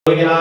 गेला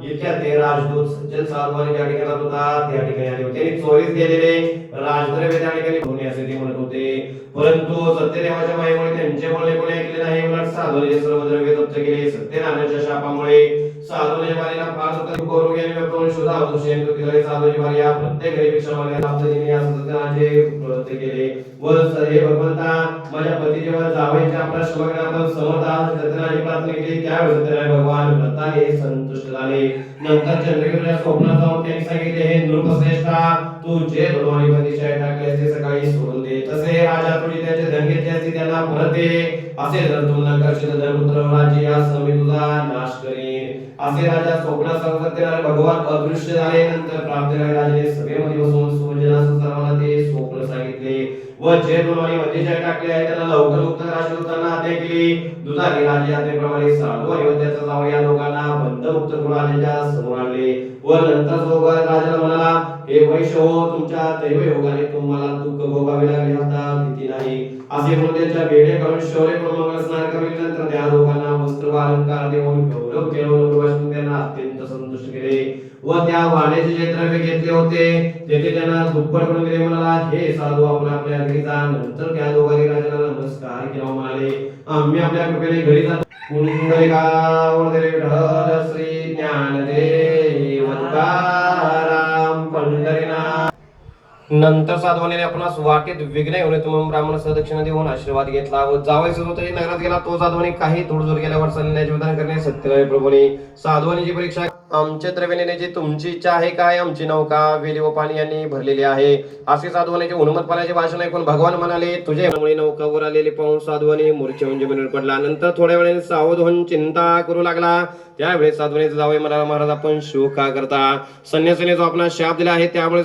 इतक्या ते राजदूत सज्जन साधवाने ज्या ठिकाणी होता त्या ठिकाणी आले होते आणि चोरीस गेलेले राजद्रव्य त्या ठिकाणी घेऊन असे ते म्हणत होते, परंतु सत्यदेवाच्या मायेमुळे त्यांचे बोलणे कोणी ऐकले नाही. उलट साधूने सर्व द्रव्य जप्त केले. सत्यनारायणाच्या शापामुळे साधूने बारीला फार दुःख करू गेले होते. सुद्धा दुष्यंत केले. साधूने बारी या प्रत्येक गरीबीच्या मागे आपल्याने या सत्यनारायणाचे व्रत केले व हे भगवंता माझ्या पती जेव्हा जावयाच्या आपल्या श्रमग्रामात समर्थ सत्यनारायणाची प्रार्थना केली त्यावेळी सत्यनारायण भगवान व्रताने संतुष्ट झाले. नंतर चंद्रगिरीच्या स्वप्नात जाऊन त्यांनी सांगितले, हे नृपश्रेष्ठा तू जे धनवानी बंदीशाही टाकले ते सकाळी सोडून दे. तसे राजा तुझी त्याचे धन घेतले असते त्यांना परत दे. असे जर तू न करशील तर पुत्र राज्य यासह मी तुझा नाश करीन. असे राजा स्वप्नात सांगत सत्यनारायण भगवान अदृश्य झाले. नंतर प्राप्त राजाने सभेमध्ये बसून सुवजनास सर्वांना ते स्वप्न सांगितले व जे धनवानी बंदीशाही टाकले आहे त्यांना लवकर मुक्त राजदूतांना आज्ञा केली. दुधारी राजे आज्ञेप्रमाणे साधू आणि त्याचा जाव या लोकांना बंधमुक्त करून राजाच्या समोर आणले व नंतर जो राजाला म्हणाला, हे वैश्य हो, तुमच्या दैवयोगाने तुम्हाला दुःख भोगावे लागले असता भीती नाही. असे म्हणून त्यांच्या बेडे काढून शौर्य करून मंगल स्नान करून नंतर त्या लोकांना वस्त्र व अलंकार देऊन गौरव केलं. त्यांना अत्यंत संतुष्ट केले व त्या वाण्याचे जे द्रव्य घेतले होते तेथे त्यांना दुप्पट करून दिले. म्हणाला, हे साधू आपण आपल्या घरी जा. नंतर त्या दोघांनी राजाला नमस्कार केला. म्हणाले, आम्ही आपल्या कृपेने घरी जातो. पुंडलिकावर विठ्ठल श्री ज्ञानदेव तुकाराम पंढरीनाथ. नंतर साधवाने आपणास वाटेत विघ्न येऊ नये म्हणून ब्राह्मण सदक्षिणा देऊन आशीर्वाद घेतला व जावयाचा होता नगरात गेला. तो साधवाने काही थोडजोर गेल्यावर सन्याचे विधान करणे सत्यनारायण प्रभूने साधवानीची परीक्षा, आमचे द्रव्य नेण्याची तुमची इच्छा आहे काय? आमची नौका वेली व पाणी यांनी भरलेली आहे. असे साधवानीचे उन्मत पाण्याचे भाषण ऐकून भगवान म्हणाले, तुझ्यामुळे नौकावर आलेले पाहून साधवानी मूर्छेहून जमिनीवर पडला. नंतर थोड्या वेळाने सावध होऊन चिंता करू लागला. त्यावेळेस साधवानीचे जावई म्हणाला, महाराज आपण शोक का करता? संन्यासाने जो आपला शाप दिला आहे त्यामुळे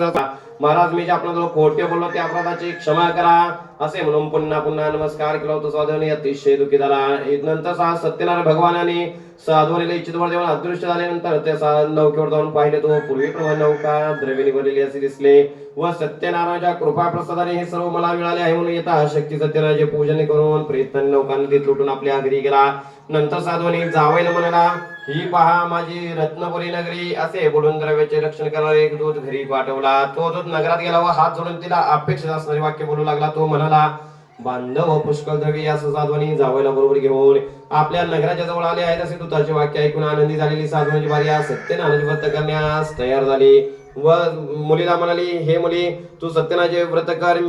महाराज मी जे आपल्याला खोटे बोललो त्या अपराधाची क्षमा करा. असे म्हणून पुन्हा पुन्हा नमस्कार केला होता. साधवानी अतिशय दुःखी झाला. नंतर सत्यनारायण भगवानाने साधवानीला इच्छित वर देऊन अदृश्य झाल्यानंतर त्या नौकेवर जाऊन पाहिले तो पूर्वीप्रमाणे नौका द्रव्याने भरलेली असे दिसले व सत्यनारायणाच्या कृपा प्रसादाने हे सर्व मला मिळाले आहे म्हणून येता शक्ती सत्यनारायणाचे पूजन करून प्रयत्न नौका नदीत लुटून आपल्या घरी गेला. नंतर साधवानी जावयाला म्हणाला, ही पहा माझी रत्नपुरी नगरी. असे बोलून द्रव्याचे रक्षण करणारे एक दूत घरी पाठवला. तो दूत नगरात गेला व हात जोडून तिला अपेक्षित असणारे वाक्य बोलू लागला. तो म्हणाला, बांधव व पुष्कळ द्रव्य या साधवानी जावयाला बरोबर घेऊन आपल्या नगराच्या जवळ आले आहेत. असे दूताचे वाक्य ऐकून आनंदी झालेली साधवानीची भार्या सत्यनारायणाचे व्रत करण्यास तयार झाली व मुलीला म्हणाली, हे मुली तू सत्यनारायणाचे व्रत कर.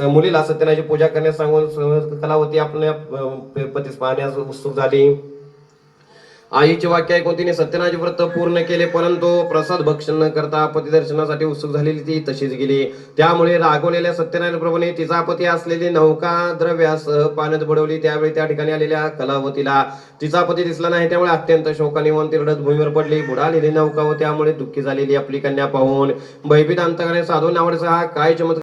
मुलीला सत्यनारायणाची पूजा करण्यास सांगून कलावती आपल्या पतीस पाहण्यास उत्सुक झाली. आईचे वाक्य ऐकून तिने सत्यनारायणाचे व्रत पूर्ण केले, परंतु प्रसाद भक्षण न करता पती दर्शनासाठी उत्सुक झालेली ती तशीच गेली. त्यामुळे रागवलेल्या सत्यनारायण प्रभूने तिचा पती असलेली नौका द्रव्यासह पाण्यात बुडवली. त्यावेळी त्या ठिकाणी आलेल्या कलावतीला तिचा पती दिसला नाही. त्यामुळे अत्यंत शोकाने वन ती रडत भूमीवर पडली. बुडालेली नौका व त्यामुळे दुःखी झालेली आपली कन्या पाहून भयभीत अंतकाने साधू नावाचा हा काय चमत्कार